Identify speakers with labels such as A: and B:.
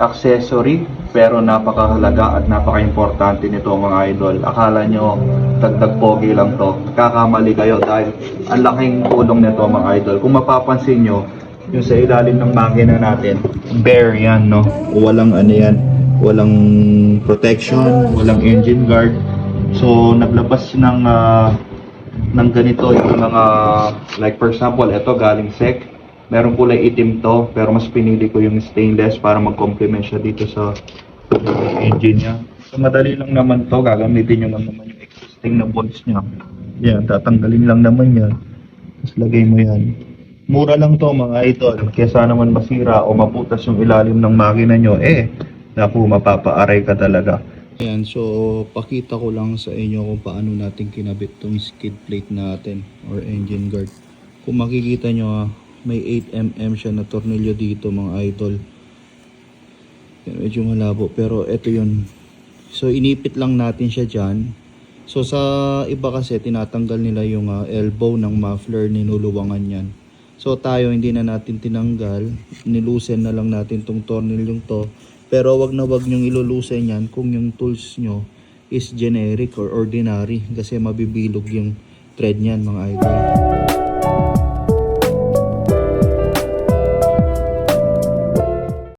A: accessory pero napakahalaga at napaka-importante nito mga idol. Akala nyo dagdag pogi lang to, kakamali kayo dahil ang laking tulong nito mga idol. Kung mapapansin nyo, yung sa ilalim ng makina natin, bare yan, no? Walang ano yan, walang protection, walang engine guard. So naglabas ng ganito yung mga, like for example, ito galing SEC. Merong kulay itim to, pero mas pinili ko yung stainless para mag-complement siya dito sa engine niya. So madali lang naman to, gagamitin nyo lang naman yung existing na bolts niya. Yan, tatanggalin lang naman yan. Tapos lagay mo yan. Mura lang to mga idol, kesa naman masira o maputas yung ilalim ng makina nyo, naku, mapapaaray ka talaga. Ayan, so pakita ko lang sa inyo kung paano natin kinabit tong skid plate natin or engine guard. Kung makikita nyo, may 8mm siya na tornilyo dito mga idol. Yan, medyo malabo pero ito yun. So inipit lang natin siya dyan. So sa iba kasi tinatanggal nila yung elbow ng muffler, ninuluwangan yan. So tayo hindi na natin tinanggal, nilusen na lang natin tong tornilyong to. Pero wag na wag nyong ilulusen yan kung yung tools nyo is generic or ordinary kasi mabibilog yung thread nyan mga idol.